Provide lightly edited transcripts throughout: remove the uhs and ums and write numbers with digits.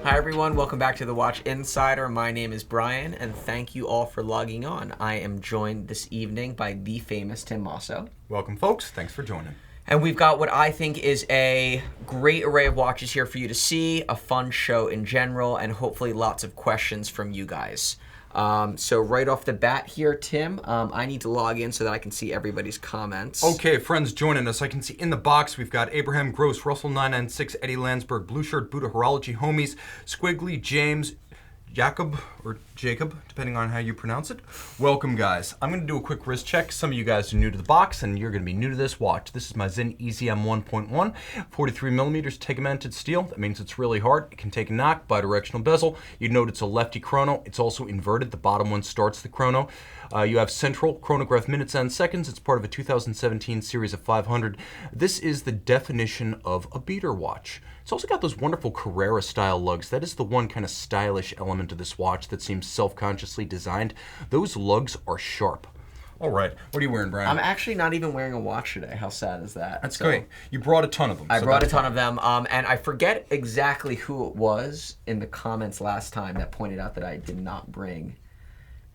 Hi everyone, welcome back to the Watch Insider. My name is Brian, and thank you all for logging on. I am joined this evening by the famous Tim Mosso. Welcome, folks. Thanks for joining. And we've got what I think is a great array of watches here for you to see, a fun show in general, and hopefully lots of questions from you guys. So right off the bat here, Tim, I need to log in so that I can see everybody's comments. Okay, friends joining us. I can see in the box we've got Abraham Gross, Russell 996, Eddie Landsberg, Blue Shirt, Buddha Horology, Homies, Squiggly, James, Jacob, depending on how you pronounce it. Welcome, guys. I'm going to do a quick wrist check. Some of you guys are new to the box, and you're going to be new to this watch. This is my Zen EZM 1.1, 43 millimeters tegmented steel. That means it's really hard. It can take a knock, bidirectional bezel. You note it's a lefty chrono. It's also inverted. The bottom one starts the chrono. You have central chronograph minutes and seconds. It's part of a 2017 series of 500. This is the definition of a beater watch. It's also got those wonderful Carrera-style lugs. That is the one kind of stylish element of this watch that seems self-consciously designed. Those lugs are sharp. All right. What are you wearing, Brian? I'm actually not even wearing a watch today. How sad is that? That's great. You brought a ton of them. I brought a ton of them, and I forget exactly who it was in the comments last time that pointed out that I did not bring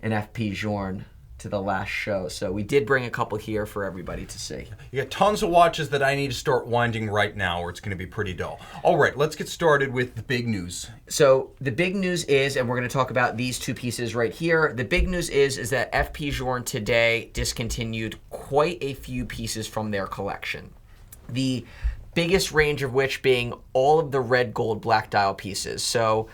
an FP Journe to the last show. So we did bring a couple here for everybody to see. You got tons of watches that I need to start winding right now, or it's going to be pretty dull. All right, let's get started with the big news. So the big news is, and we're going to talk about these two pieces right here. The big news is that FP Journe today discontinued quite a few pieces from their collection. The biggest range of which being all of the red, gold, black dial pieces. So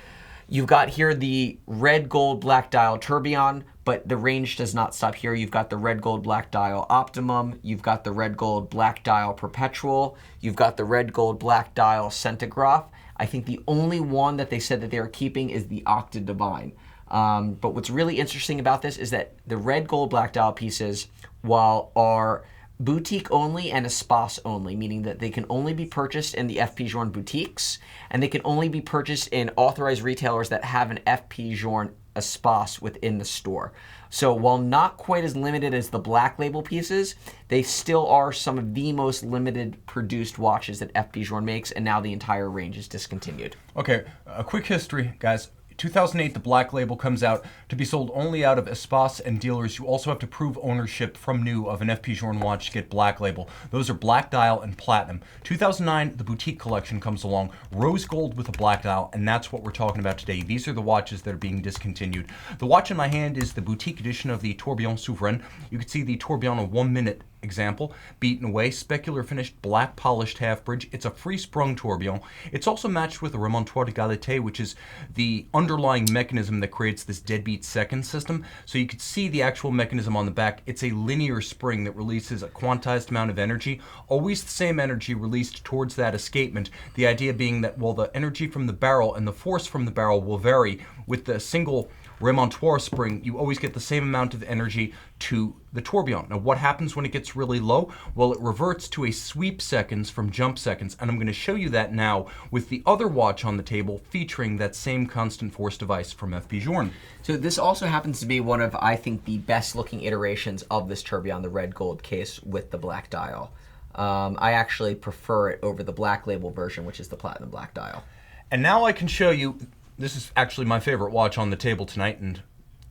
you've got here the red, gold, black dial tourbillon, but the range does not stop here. You've got the red, gold, black dial optimum. You've got the red, gold, black dial perpetual. You've got the red, gold, black dial centigraph. I think the only one that they said that they are keeping is the Octa Divine. But what's really interesting about this is that the red, gold, black dial pieces, while are boutique only and espace only, meaning that they can only be purchased in the FP Journe boutiques, and they can only be purchased in authorized retailers that have an FP Journe espace within the store. So while not quite as limited as the black label pieces, they still are some of the most limited produced watches that FP Journe makes, and now the entire range is discontinued. Okay, a quick history, guys. 2008, the black label comes out to be sold only out of Espace and dealers. You also have to prove ownership from new of an FP Journe watch to get black label. Those are black dial and platinum. 2009, the boutique collection comes along, rose gold with a black dial, and that's what we're talking about today. These are the watches that are being discontinued. The watch in my hand is the boutique edition of the Tourbillon Souverain. You can see the Tourbillon of 1 minute example, beaten away, specular finished, black polished half bridge. It's a free sprung tourbillon. It's also matched with a remontoir d'égalité, which is the underlying mechanism that creates this deadbeat second system. So you can see the actual mechanism on the back. It's a linear spring that releases a quantized amount of energy, always the same energy released towards that escapement. The idea being that while the energy from the barrel and the force from the barrel will vary, with the single remontoir spring, you always get the same amount of energy to the tourbillon. Now, what happens when it gets really low? Well, it reverts to a sweep seconds from jump seconds, and I'm going to show you that now with the other watch on the table featuring that same constant force device from FP Journe. So this also happens to be one of, I think, the best looking iterations of this tourbillon, the red gold case with the black dial. I actually prefer it over the black label version, which is the platinum black dial. And now I can show you. This is actually my favorite watch on the table tonight, and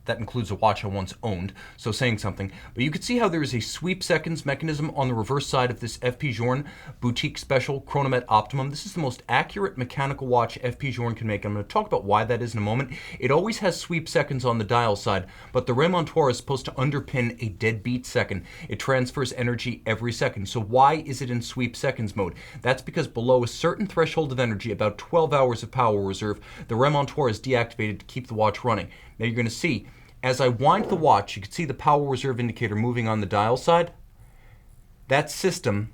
that includes a watch I once owned, so saying something. But you can see how there is a sweep seconds mechanism on the reverse side of this FP Journe Boutique Special Chronometer Optimum. This is the most accurate mechanical watch FP Journe can make. I'm going to talk about why that is in a moment. It always has sweep seconds on the dial side, but the remontoir is supposed to underpin a deadbeat second. It transfers energy every second. So why is it in sweep seconds mode? That's because below a certain threshold of energy, about 12 hours of power reserve, the remontoir is deactivated to keep the watch running. Now you're going to see, as I wind the watch, you can see the power reserve indicator moving on the dial side. That system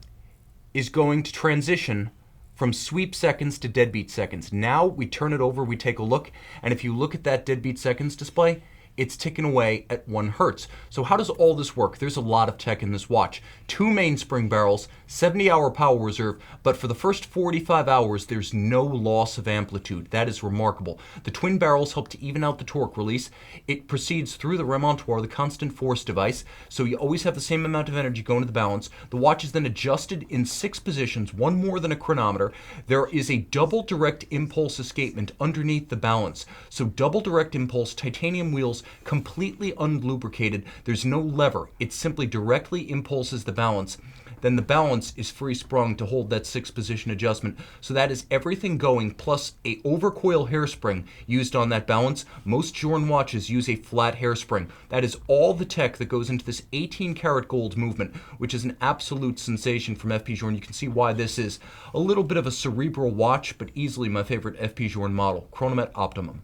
is going to transition from sweep seconds to deadbeat seconds. Now we turn it over, we take a look, and if you look at that deadbeat seconds display, it's ticking away at 1 hertz. So how does all this work? There's a lot of tech in this watch. 2 mainspring barrels, 70-hour power reserve, but for the first 45 hours, there's no loss of amplitude. That is remarkable. The twin barrels help to even out the torque release. It proceeds through the remontoir, the constant force device, so you always have the same amount of energy going to the balance. The watch is then adjusted in 6 positions, one more than a chronometer. There is a double direct impulse escapement underneath the balance. So double direct impulse, titanium wheels, completely unlubricated. There's no lever. It simply directly impulses the balance. Then the balance is free sprung to hold that 6-position adjustment. So that is everything going, plus a overcoil hairspring used on that balance. Most Journe watches use a flat hairspring. That is all the tech that goes into this 18-karat gold movement, which is an absolute sensation from FP Journe. You can see why this is a little bit of a cerebral watch, but easily my favorite FP Journe model, Chronometer Optimum.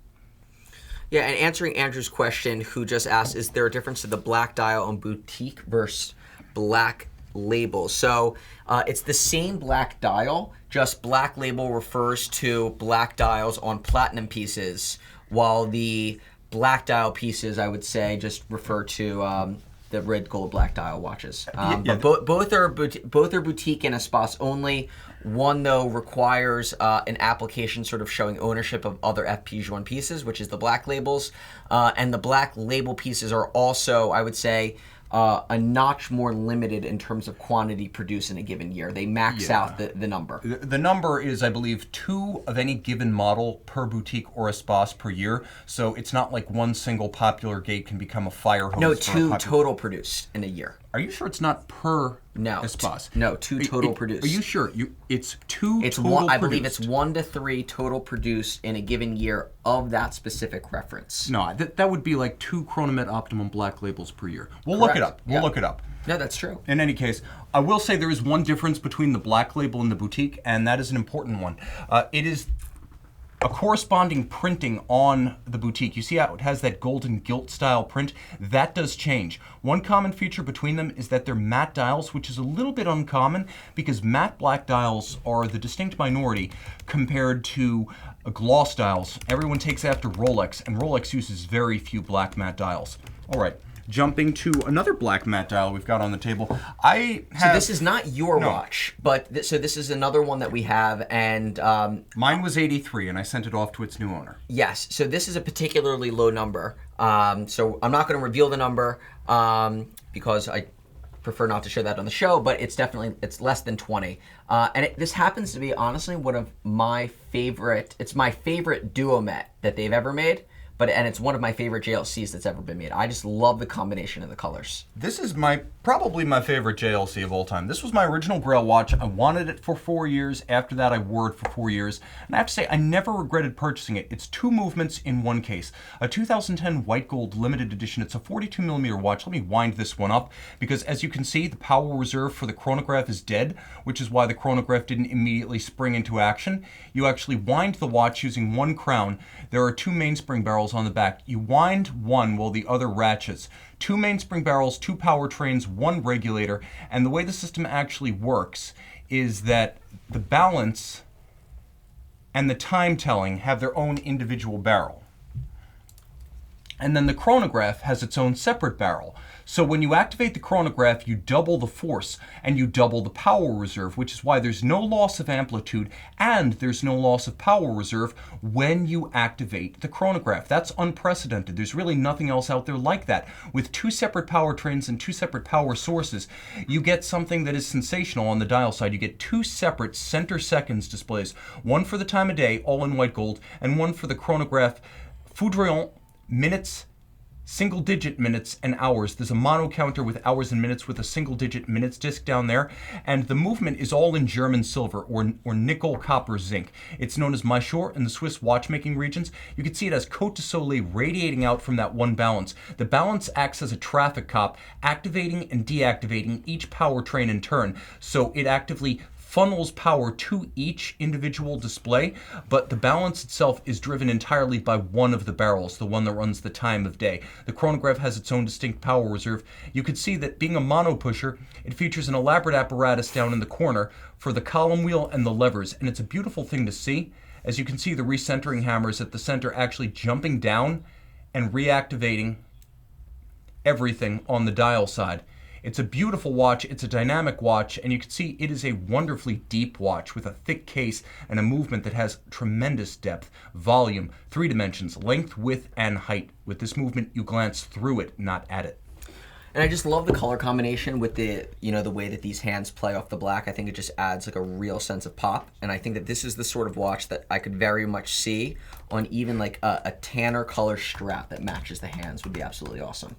Yeah, and answering Andrew's question, who just asked, is there a difference to the black dial on boutique versus black label? So it's the same black dial, just black label refers to black dials on platinum pieces, while the black dial pieces, I would say, just refer to the red gold black dial watches. But both are boutique and Espace only. One, though, requires an application sort of showing ownership of other FP Journe pieces, which is the black labels. And the black label pieces are also, I would say, a notch more limited in terms of quantity produced in a given year. They max out the number. The number is, I believe, 2 of any given model per boutique or Espace per year. So it's not like one single popular gate can become a fire hose. No, 2 total produced in a year. Are you sure it's not per Espace? No, 2 total produced. Are you sure? It's 2 it's total one, produced? I believe it's 1 to 3 total produced in a given year of that specific reference. No, that would be like 2 Chronometer Optimum black labels per year. We'll look it up. We'll look it up. No, that's true. In any case, I will say there is one difference between the black label and the boutique, and that is an important one. It is a corresponding printing on the boutique. You see how it has that golden gilt style print? That does change. One common feature between them is that they're matte dials, which is a little bit uncommon because matte black dials are the distinct minority compared to gloss dials. Everyone takes after Rolex, and Rolex uses very few black matte dials. All right. Jumping to another black matte dial we've got on the table. So this is not your watch, but so this is another one that we have, and mine was 83, and I sent it off to its new owner. Yes, so this is a particularly low number. So I'm not going to reveal the number because I prefer not to share that on the show, but it's less than 20. And this happens to be honestly one of my favorite. It's my favorite duomet that they've ever made. And it's one of my favorite JLCs that's ever been made. I just love the combination of the colors. This is probably my favorite JLC of all time. This was my original Grail watch. I wanted it for 4 years. After that, I wore it for 4 years. And I have to say, I never regretted purchasing it. It's 2 movements in one case. A 2010 white gold limited edition. It's a 42mm watch. Let me wind this one up because as you can see, the power reserve for the chronograph is dead, which is why the chronograph didn't immediately spring into action. You actually wind the watch using 1 crown. There are 2 mainspring barrels on the back. You wind one while the other ratchets. 2 mainspring barrels, 2 powertrains, 1 regulator, and the way the system actually works is that the balance and the time telling have their own individual barrel. And then the chronograph has its own separate barrel. So when you activate the chronograph, you double the force and you double the power reserve, which is why there's no loss of amplitude and there's no loss of power reserve when you activate the chronograph. That's unprecedented. There's really nothing else out there like that. With 2 separate powertrains and 2 separate power sources, you get something that is sensational on the dial side. You get 2 separate center seconds displays, one for the time of day, all in white gold, and one for the chronograph Foudroyant minutes, single-digit minutes and hours. There's a mono counter with hours and minutes with a single-digit minutes disc down there, and the movement is all in German silver or nickel copper zinc. It's known as Maillot in the Swiss watchmaking regions. You can see it as Côte de Soleil radiating out from that one balance. The balance acts as a traffic cop, activating and deactivating each powertrain in turn, so it actively funnels power to each individual display, but the balance itself is driven entirely by one of the barrels, the one that runs the time of day. The chronograph has its own distinct power reserve. You could see that being a mono pusher, it features an elaborate apparatus down in the corner for the column wheel and the levers, and it's a beautiful thing to see. As you can see, the recentering hammers at the center actually jumping down and reactivating everything on the dial side. It's a beautiful watch, it's a dynamic watch, and you can see it is a wonderfully deep watch with a thick case and a movement that has tremendous depth, volume, 3 dimensions, length, width, and height. With this movement, you glance through it, not at it. And I just love the color combination with the, the way that these hands play off the black. I think it just adds like a real sense of pop. And I think that this is the sort of watch that I could very much see on even like a tanner color strap that matches the hands would be absolutely awesome.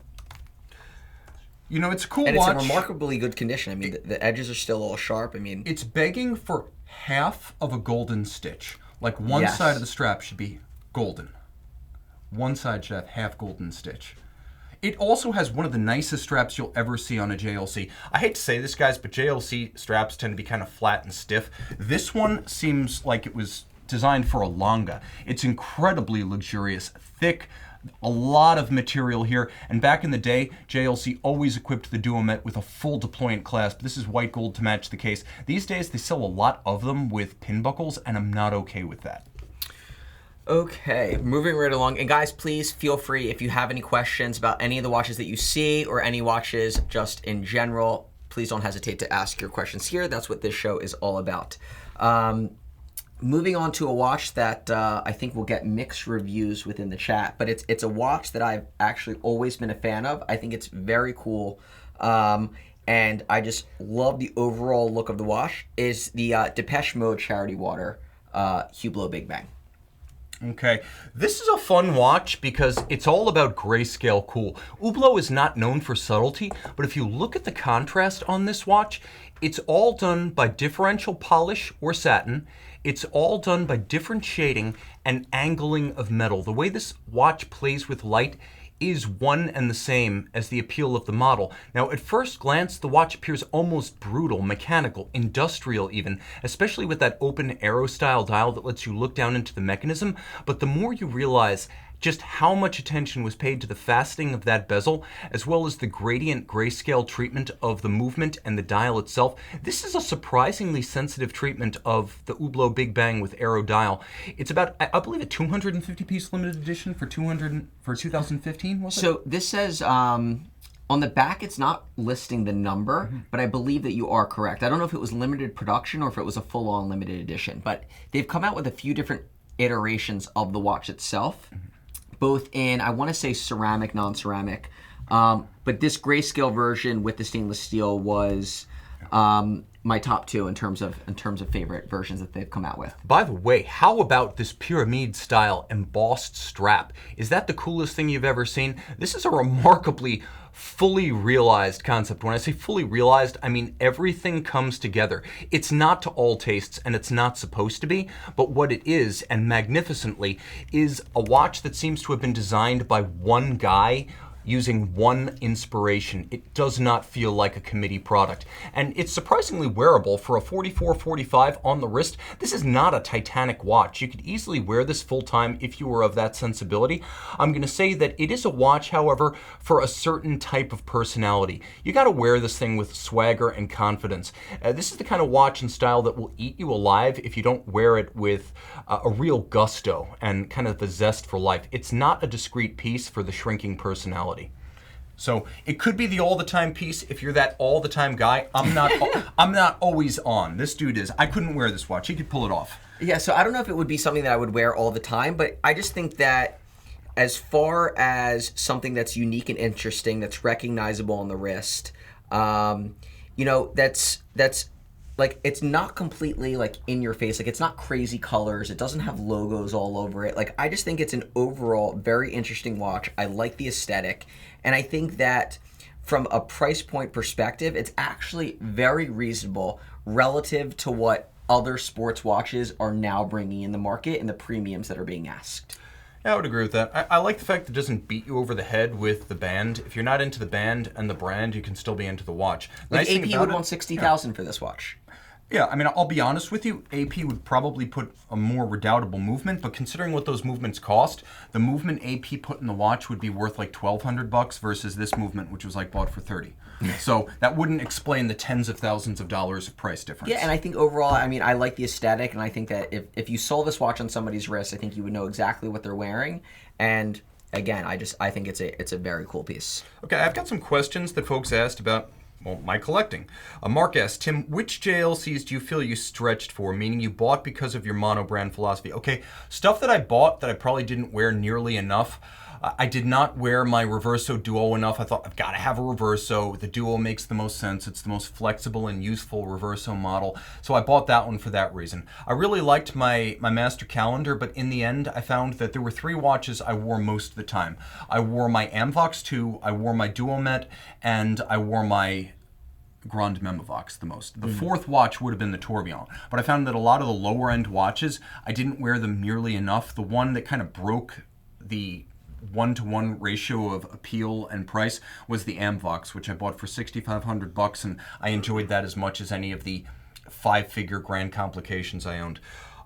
It's a cool watch. And it's in remarkably good condition. I mean, the edges are still all sharp. I mean, it's begging for half of a golden stitch. Like one side of the strap should be golden. One side should have half golden stitch. It also has one of the nicest straps you'll ever see on a JLC. I hate to say this, guys, but JLC straps tend to be kind of flat and stiff. This one seems like it was designed for a longa. It's incredibly luxurious, thick, a lot of material here. And back in the day, JLC always equipped the Duomet with a full deployant clasp. This is white gold to match the case. These days, they sell a lot of them with pin buckles, and I'm not okay with that. Okay, moving right along. And guys, please feel free if you have any questions about any of the watches that you see or any watches just in general, please don't hesitate to ask your questions here. That's what this show is all about. Moving on to a watch that I think will get mixed reviews within the chat, but it's a watch that I've actually always been a fan of. I think it's very cool, and I just love the overall look of the watch, is the Depeche Mode Charity Water Hublot Big Bang. Okay, this is a fun watch because it's all about grayscale cool. Hublot is not known for subtlety, but if you look at the contrast on this watch, it's all done by differential polish or satin. It's all done by different shading and angling of metal. The way this watch plays with light is one and the same as the appeal of the model. Now, at first glance, the watch appears almost brutal, mechanical, industrial even, especially with that open arrow-style dial that lets you look down into the mechanism. But the more you realize just how much attention was paid to the faceting of that bezel, as well as the gradient grayscale treatment of the movement and the dial itself, this is a surprisingly sensitive treatment of the Hublot Big Bang with arrow dial. It's about, I believe, a 250-piece limited edition for 2015, was it? So this says, on the back, it's not listing the number, but I believe that you are correct. I don't know if it was limited production or if it was a full-on limited edition, but they've come out with a few different iterations of the watch itself. Both in, I want to say ceramic, non-ceramic, but this grayscale version with the stainless steel was my top two in terms of favorite versions that they've come out with. By the way, how about this pyramid style embossed strap? Is that the coolest thing you've ever seen? This is a remarkably fully realized concept. When I say fully realized, I mean everything comes together. It's not to all tastes, and it's not supposed to be, but what it is, and magnificently, is a watch that seems to have been designed by one guy using one inspiration. It does not feel like a committee product. And it's surprisingly wearable for a 44-45 on the wrist. This is not a Titanic watch. You could easily wear this full time if you were of that sensibility. I'm going to say that it is a watch, however, for a certain type of personality. You got to wear this thing with swagger and confidence. This is the kind of watch and style that will eat you alive if you don't wear it with a real gusto and kind of the zest for life. It's not a discreet piece for the shrinking personality. So it could be the all-the-time piece if you're that all-the-time guy. I'm not always on. This dude is. I couldn't wear this watch. He could pull it off. Yeah, so I don't know if it would be something that I would wear all the time, but I just think that as far as something that's unique and interesting, that's recognizable on the wrist, that's like, it's not completely like in your face. Like, it's not crazy colors. It doesn't have logos all over it. Like, I just think it's an overall very interesting watch. I like the aesthetic. And I think that from a price point perspective, it's actually very reasonable relative to what other sports watches are now bringing in the market and the premiums that are being asked. Yeah, I would agree with that. I like the fact that it doesn't beat you over the head with the band. If you're not into the band and the brand, you can still be into the watch. Like, AP would want $60,000 for this watch. Yeah, I mean, I'll be honest with you, AP would probably put a more redoubtable movement, but considering what those movements cost, the movement AP put in the watch would be worth like $1,200 versus this movement, which was like bought for $30. So that wouldn't explain the tens of thousands of dollars of price difference. Yeah, and I think overall, I mean, I like the aesthetic, and I think that if you saw this watch on somebody's wrist, I think you would know exactly what they're wearing. And again, I think it's a very cool piece. Okay, I've got some questions that folks asked about, well, my collecting. Mark asked, Tim, which JLCs do you feel you stretched for, meaning you bought because of your mono-brand philosophy? Okay, stuff that I bought that I probably didn't wear nearly enough. I did not wear my Reverso Duo enough. I thought, I've got to have a Reverso. The Duo makes the most sense. It's the most flexible and useful Reverso model. So I bought that one for that reason. I really liked my Master Calendar, but in the end, I found that there were 3 watches I wore most of the time. I wore my Amvox 2, I wore my Duomet, and I wore my Grand Memovox the most. The 4th watch would have been the Tourbillon, but I found that a lot of the lower end watches, I didn't wear them nearly enough. The one that kind of broke the 1-to-1 ratio of appeal and price was the Amvox, which I bought for $6,500, and I enjoyed that as much as any of the 5-figure Grand Complications I owned.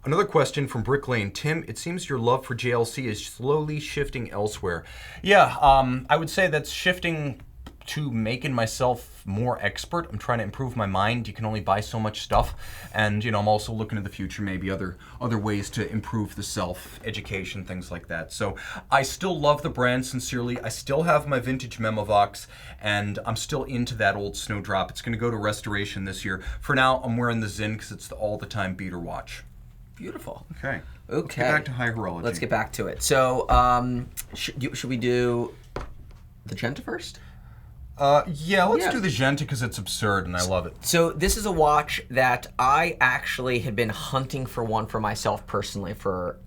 Another question from Brick Lane. Tim, it seems your love for JLC is slowly shifting elsewhere. Yeah, I would say that's shifting to making myself more expert. I'm trying to improve my mind. You can only buy so much stuff, and I'm also looking to the future, maybe other ways to improve the self, education, things like that. So I still love the brand sincerely. I still have my vintage Memovox, and I'm still into that old Snowdrop. It's going to go to restoration this year. For now, I'm wearing the Zinn because it's the all-the-time beater watch. Beautiful. Okay. Okay. Let's get back to high horology. Let's get back to it. So, should we do the Genta first? Let's do the Genta because it's absurd and I love it. So this is a watch that I actually had been hunting for one for myself personally for,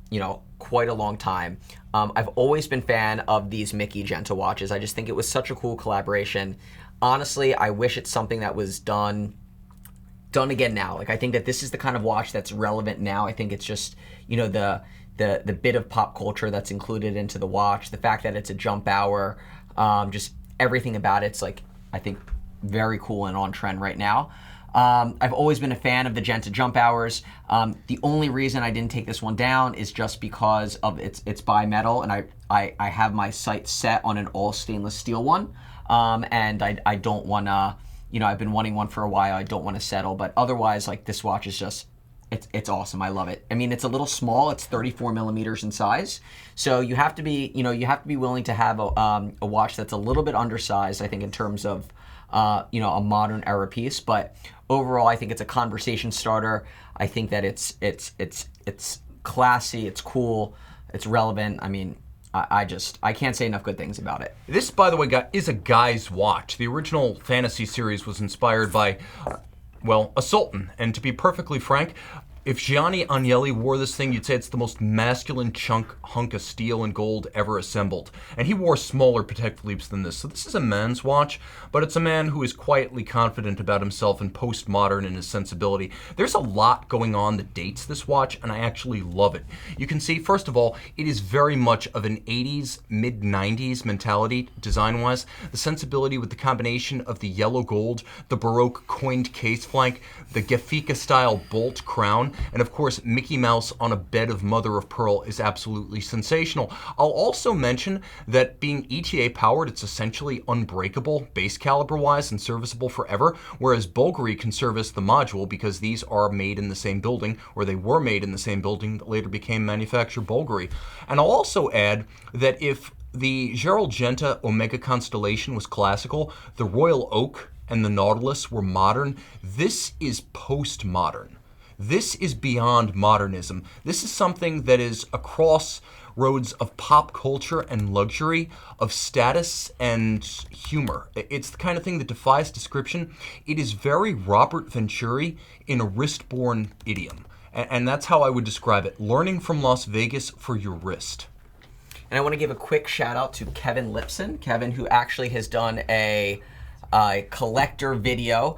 quite a long time. I've always been a fan of these Mickey Genta watches. I just think it was such a cool collaboration. Honestly, I wish it's something that was done again now. Like, I think that this is the kind of watch that's relevant now. I think it's just, the bit of pop culture that's included into the watch, the fact that it's a jump hour, just everything about it's like, I think, very cool and on trend right now. I've always been a fan of the Genta jump hours. The only reason I didn't take this one down is just because of it's bimetal, and I have my sights set on an all stainless steel one, and I don't want to, I've been wanting one for a while. I don't want to settle, but otherwise, like, this watch is just, it's awesome. I love it. I mean, it's a little small. It's 34 millimeters in size. So you have to be, willing to have a watch that's a little bit undersized, I think, in terms of, a modern era piece. But overall, I think it's a conversation starter. I think that it's classy, it's cool, it's relevant. I mean, I can't say enough good things about it. This, by the way, is a guy's watch. The original Fantasy series was inspired by, a Sultan. And to be perfectly frank, if Gianni Agnelli wore this thing, you'd say it's the most masculine hunk of steel and gold ever assembled. And he wore smaller Patek Philippe's than this. So this is a man's watch, but it's a man who is quietly confident about himself and postmodern in his sensibility. There's a lot going on that dates this watch, and I actually love it. You can see, first of all, it is very much of an 80s, mid-90s mentality, design-wise. The sensibility with the combination of the yellow gold, the Baroque coined case flank, the Gefika-style bolt crown, and of course, Mickey Mouse on a bed of mother of pearl is absolutely sensational. I'll also mention that being ETA powered, it's essentially unbreakable base caliber wise and serviceable forever, whereas Bulgari can service the module because these are made in the same building, or they were made in the same building that later became manufactured Bulgari. And I'll also add that if the Gerald Genta Omega Constellation was classical, the Royal Oak and the Nautilus were modern, this is postmodern. This is beyond modernism. This is something that is a crossroads of pop culture and luxury, of status and humor. It's the kind of thing that defies description. It is very Robert Venturi in a wrist-born idiom. And that's how I would describe it. Learning from Las Vegas for your wrist. And I want to give a quick shout out to Kevin Lipson. Kevin, who actually has done a collector video.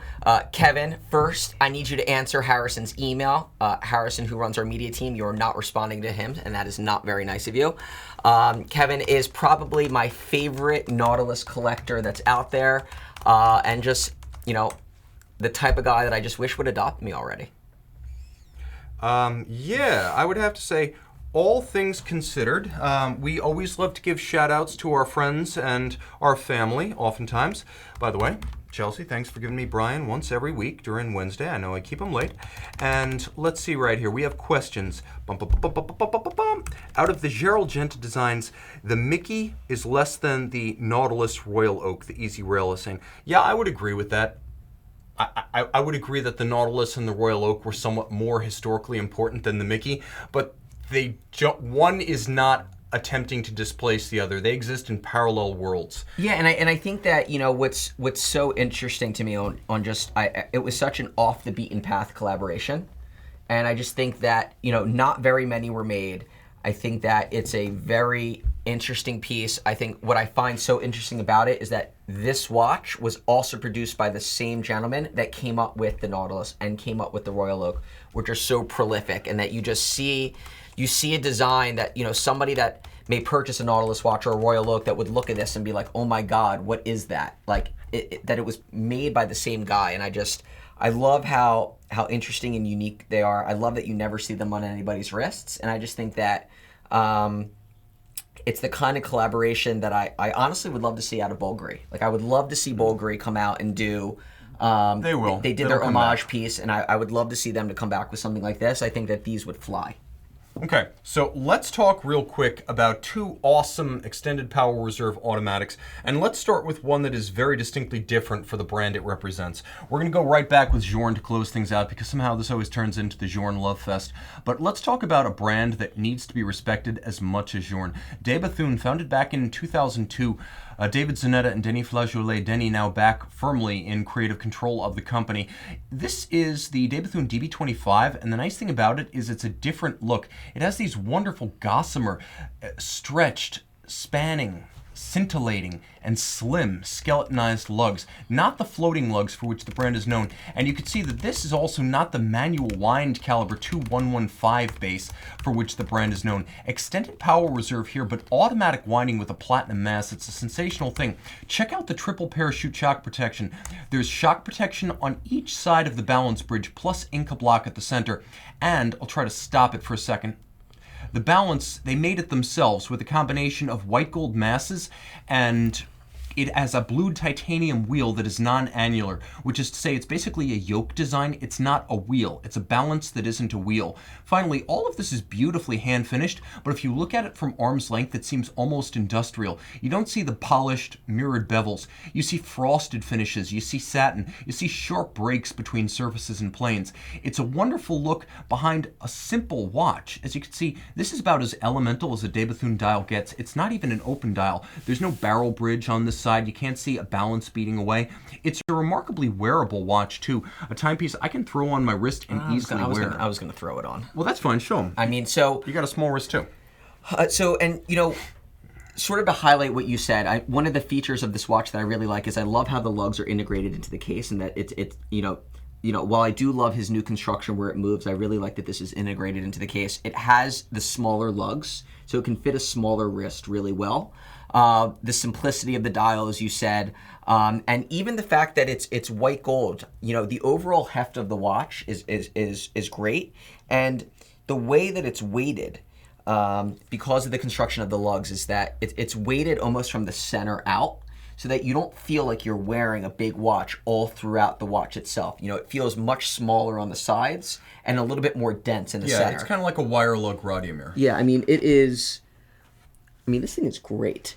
Kevin, first, I need you to answer Harrison's email. Harrison, who runs our media team, you're not responding to him, and that is not very nice of you. Kevin is probably my favorite Nautilus collector that's out there, and just, the type of guy that I just wish would adopt me already. I would have to say, all things considered, we always love to give shout-outs to our friends and our family, oftentimes. By the way, Chelsea, thanks for giving me Brian once every week during Wednesday. I know I keep him late. And let's see right here. We have questions. Out of the Gerald Genta designs, the Mickey is less than the Nautilus Royal Oak, the Easy Rail is saying. Yeah, I would agree with that. I would agree that the Nautilus and the Royal Oak were somewhat more historically important than the Mickey, but one is not attempting to displace the other. They exist in parallel worlds. Yeah, and I think that, you know, what's so interesting to me on just it was such an off the beaten path collaboration, and I just think that, you know, not very many were made. I think that it's a very interesting piece. I think what I find so interesting about it is that this watch was also produced by the same gentleman that came up with the Nautilus and came up with the Royal Oak, which are so prolific, and that you just see a design that, you know, somebody that may purchase a Nautilus watch or a Royal Oak that would look at this and be like, oh my God, what is that? Like, that it was made by the same guy. And I love how interesting and unique they are. I love that you never see them on anybody's wrists. And I just think that it's the kind of collaboration that I honestly would love to see out of Bulgari. Like, I would love to see Bulgari come out and do... They will. They did their homage piece, and I would love to see them to come back with something like this. I think that these would fly. Okay, so let's talk real quick about two awesome extended power reserve automatics, and let's start with one that is very distinctly different for the brand it represents. We're going to go right back with Journe to close things out, because somehow this always turns into the Journe Love Fest. But let's talk about a brand that needs to be respected as much as Journe. De Bethune, founded back in 2002, David Zanetta and Denis Flageolet. Denis now back firmly in creative control of the company. This is the De Bethune DB25, and the nice thing about it is it's a different look. It has these wonderful gossamer, stretched, spanning, scintillating, and slim skeletonized lugs, not the floating lugs for which the brand is known. And you can see that this is also not the manual wind caliber 2115 base for which the brand is known. Extended power reserve here, but automatic winding with a platinum mass. It's a sensational thing. Check out the triple parachute shock protection. There's shock protection on each side of the balance bridge, plus Inca block at the center. And I'll try to stop it for a second. The balance, they made it themselves with a combination of white gold masses, and it has a blued titanium wheel that is non-annular, which is to say it's basically a yoke design. It's not a wheel. It's a balance that isn't a wheel. Finally, all of this is beautifully hand-finished, but if you look at it from arm's length, it seems almost industrial. You don't see the polished, mirrored bevels. You see frosted finishes. You see satin. You see sharp breaks between surfaces and planes. It's a wonderful look behind a simple watch. As you can see, this is about as elemental as a De Bethune dial gets. It's not even an open dial. There's no barrel bridge on this side. You can't see a balance beating away. It's a remarkably wearable watch too. A timepiece I can throw on my wrist and easily wear. I was going to throw it on. Well, that's fine. Show them. I mean, so... You got a small wrist too. And, you know, sort of to highlight what you said, one of the features of this watch that I really like is I love how the lugs are integrated into the case, and that it's you know, while I do love his new construction where it moves, I really like that this is integrated into the case. It has the smaller lugs, so it can fit a smaller wrist really well. The simplicity of the dial, as you said, and even the fact that it's white gold. You know, the overall heft of the watch is great, and the way that it's weighted, because of the construction of the lugs, is that it's weighted almost from the center out, so that you don't feel like you're wearing a big watch all throughout the watch itself. You know, it feels much smaller on the sides and a little bit more dense in the center. Yeah, it's kind of like a wire lug Radiomir. Yeah, I mean, it is... I mean, this thing is great.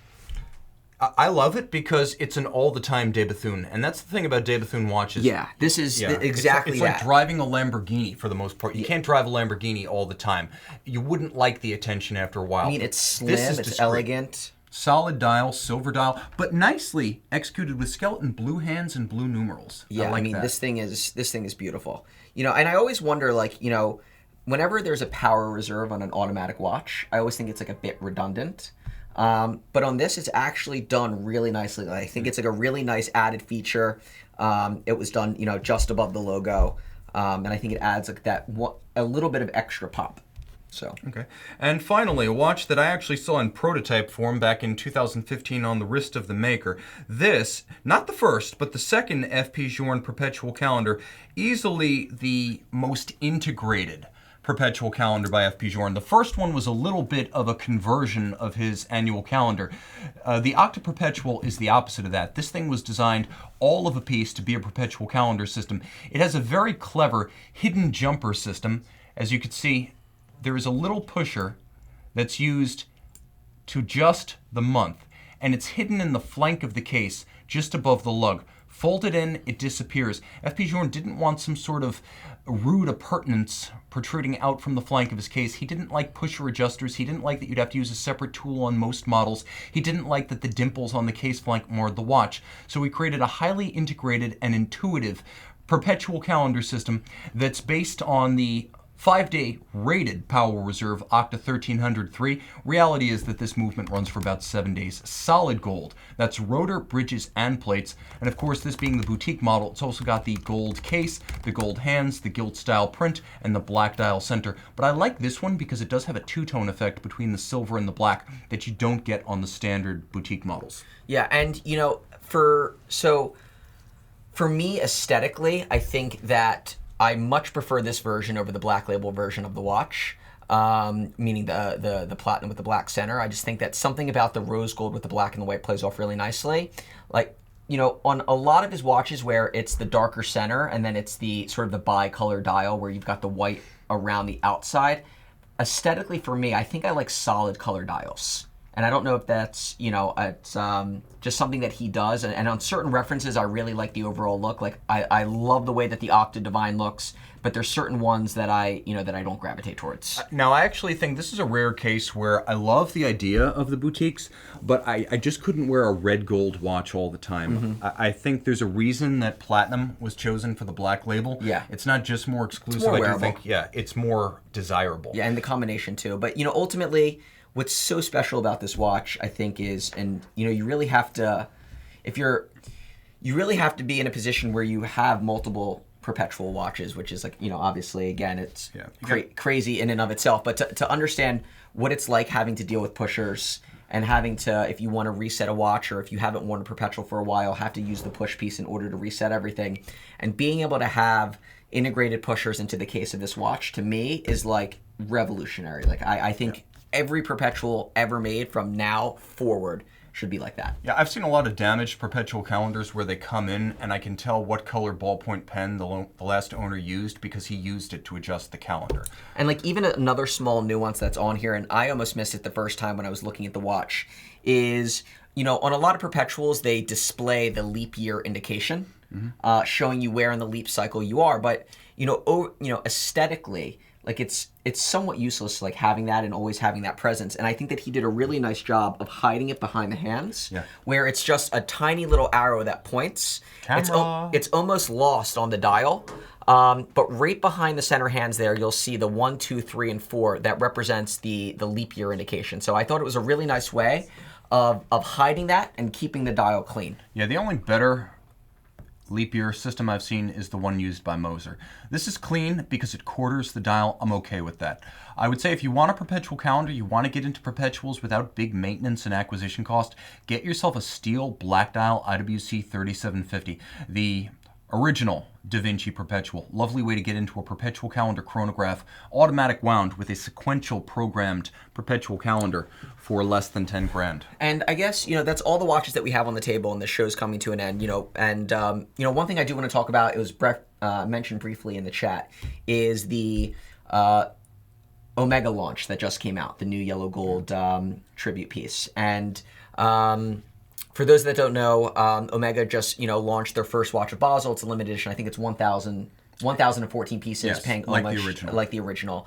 I love it because it's an all-the-time De Bethune, and that's the thing about De Bethune watches. Yeah, this is exactly that. It's like driving a Lamborghini for the most part. You can't drive a Lamborghini all the time. You wouldn't like the attention after a while. I mean, it's slim, it's elegant. Solid dial, silver dial, but nicely executed with skeleton blue hands and blue numerals. Yeah, I mean, that. this thing is beautiful. You know, and I always wonder, like, you know, whenever there's a power reserve on an automatic watch, I always think it's like a bit redundant. But on this, it's actually done really nicely. I think it's like a really nice added feature. It was done, you know, just above the logo, and I think it adds like a little bit of extra pop. So okay, and finally, a watch that I actually saw in prototype form back in 2015 on the wrist of the maker. This, not the first, but the second FP Journe Perpetual calendar, easily the most integrated Perpetual calendar by F.P. Journe. The first one was a little bit of a conversion of his annual calendar. The Octa Perpetual is the opposite of that. This thing was designed all of a piece to be a perpetual calendar system. It has a very clever hidden jumper system. As you can see, there is a little pusher that's used to adjust the month, and it's hidden in the flank of the case just above the lug. Folded in, it disappears. F.P. Journe didn't want some sort of rude appurtenance protruding out from the flank of his case. He didn't like pusher adjusters. He didn't like that you'd have to use a separate tool on most models. He didn't like that the dimples on the case flank moored the watch. So he created a highly integrated and intuitive perpetual calendar system that's based on the 5-day rated Powell Reserve Octa 1303. Reality is that this movement runs for about 7 days. Solid gold. That's rotor, bridges, and plates. And of course, this being the boutique model, it's also got the gold case, the gold hands, the gilt style print, and the black dial center. But I like this one because it does have a two-tone effect between the silver and the black that you don't get on the standard boutique models. Yeah, and you know, for me aesthetically, I think that I much prefer this version over the black label version of the watch, meaning the platinum with the black center. I just think that something about the rose gold with the black and the white plays off really nicely. Like, you know, on a lot of his watches where it's the darker center and then it's the sort of the bicolor dial where you've got the white around the outside, aesthetically for me, I think I like solid color dials. And I don't know if that's, you know, it's just something that he does. And on certain references, I really like the overall look. Like, I love the way that the Octa Divine looks, but there's certain ones that I don't gravitate towards. Now, I actually think this is a rare case where I love the idea of the boutiques, but I just couldn't wear a red gold watch all the time. Mm-hmm. I think there's a reason that platinum was chosen for the black label. Yeah. It's not just more exclusive. It's more I do wearable. think, yeah, it's more desirable. Yeah, and the combination too. But, you know, ultimately, what's so special about this watch, I think, is, and, you know, you really have to, you really have to be in a position where you have multiple perpetual watches, which is like, you know, obviously, again, it's crazy in and of itself. But to understand what it's like having to deal with pushers and having to, if you want to reset a watch or if you haven't worn a perpetual for a while, have to use the push piece in order to reset everything. And being able to have integrated pushers into the case of this watch, to me, is like revolutionary. Like, I think every perpetual ever made from now forward should be like that. Yeah, I've seen a lot of damaged perpetual calendars where they come in and I can tell what color ballpoint pen the last owner used because he used it to adjust the calendar. And like even another small nuance that's on here, and I almost missed it the first time when I was looking at the watch, is, you know, on a lot of perpetuals, they display the leap year indication, showing you where in the leap cycle you are. But, you know, aesthetically, like it's somewhat useless, like having that and always having that presence. And I think that he did a really nice job of hiding it behind the hands, where it's just a tiny little arrow that points. It's almost lost on the dial. But right behind the center hands there, you'll see the 1, 2, 3, and 4 that represents the leap year indication. So I thought it was a really nice way of hiding that and keeping the dial clean. Yeah, the only better leap year system I've seen is the one used by Moser. This is clean because it quarters the dial. I'm okay with that. I would say if you want a perpetual calendar, you want to get into perpetuals without big maintenance and acquisition cost, get yourself a steel black dial IWC 3750. The original Da Vinci Perpetual. Lovely way to get into a perpetual calendar chronograph, automatic wound with a sequential programmed perpetual calendar for less than 10 grand. And I guess, you know, that's all the watches that we have on the table, and the show's coming to an end, you know. And, you know, one thing I do want to talk about, it was mentioned briefly in the chat, is the Omega launch that just came out, the new yellow gold tribute piece. And for those that don't know, Omega just, you know, launched their first watch of Basel. It's a limited edition. I think it's 1,014 pieces, yes, paying like homage, the original. like the original.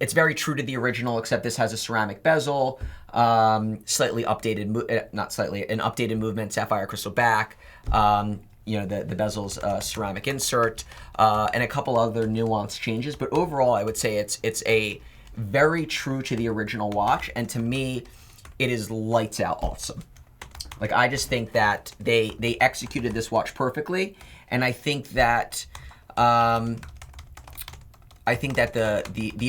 It's very true to the original, except this has a ceramic bezel, slightly updated, not slightly, an updated movement, sapphire crystal back. You know, the bezel's ceramic insert, and a couple other nuanced changes. But overall, I would say it's a very true to the original watch, and to me, it is lights out awesome. Like, I just think that they executed this watch perfectly, and I think that the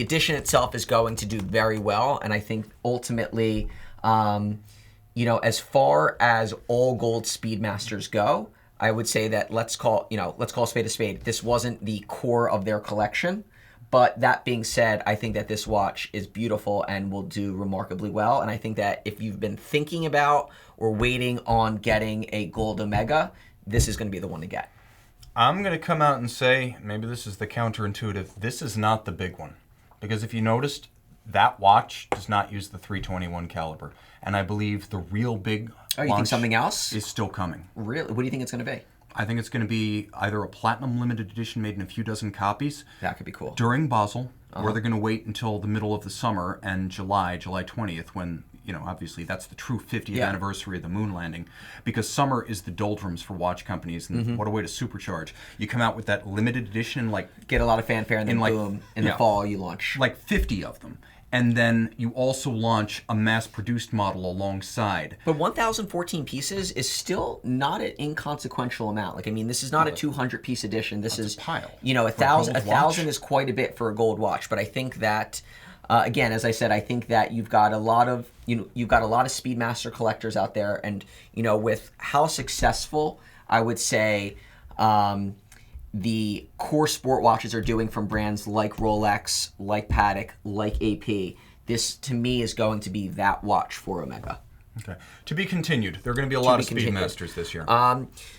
edition itself is going to do very well, and I think ultimately, you know, as far as all gold Speedmasters go, I would say that let's call a spade a spade. This wasn't the core of their collection, But that being said, I think that this watch is beautiful and will do remarkably well. And I think that if you've been thinking about or waiting on getting a gold Omega, this is going to be the one to get. I'm going to come out and say, maybe this is the counterintuitive, this is not the big one. Because if you noticed, that watch does not use the 321 caliber. And I believe the real big Oh, you think something else is still coming. Really? What do you think it's going to be? I think it's going to be either a platinum limited edition made in a few dozen copies. That could be cool. During Basel, or they're going to wait until the middle of the summer and July 20th, when, obviously that's the true 50th anniversary of the moon landing. Because summer is the doldrums for watch companies, and what a way to supercharge. You come out with that limited edition, get a lot of fanfare, and then boom, in the fall you launch. 50 of them. And then you also launch a mass-produced model alongside. But 1,014 pieces is still not an inconsequential amount. This is not a 200-piece edition. This is a pile. 1,000 is quite a bit for a gold watch. But I think that, again, as I said, I think that you've got a lot of Speedmaster collectors out there, and with how successful I would say the core sport watches are doing from brands like Rolex, like Patek, like AP. This, to me, is going to be that watch for Omega. Okay. To be continued. There are going to be a lot of Speedmasters this year.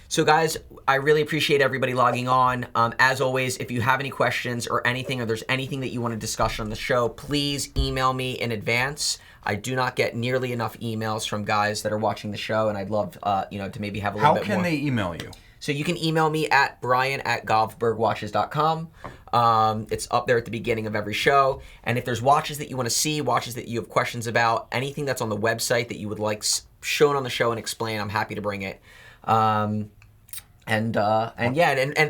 So, guys, I really appreciate everybody logging on. As always, if you have any questions or anything, or there's anything that you want to discuss on the show, please email me in advance. I do not get nearly enough emails from guys that are watching the show, and I'd love, to maybe have a little bit more. How can they email you? So you can email me at brian@govbergwatches.com. It's up there at the beginning of every show. And if there's watches that you want to see, watches that you have questions about, anything that's on the website that you would like shown on the show and explain, I'm happy to bring it. And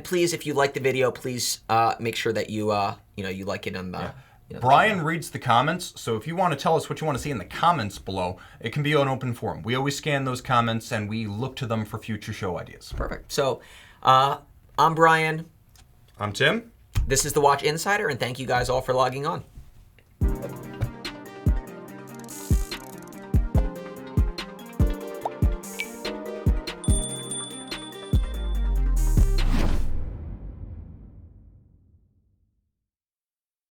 please, if you like the video, please make sure that you you like it on the. Brian reads the comments, so if you want to tell us what you want to see in the comments below, it can be an open forum. We always scan those comments, and we look to them for future show ideas. Perfect. So, I'm Brian. I'm Tim. This is the Watch Insider, and thank you guys all for logging on.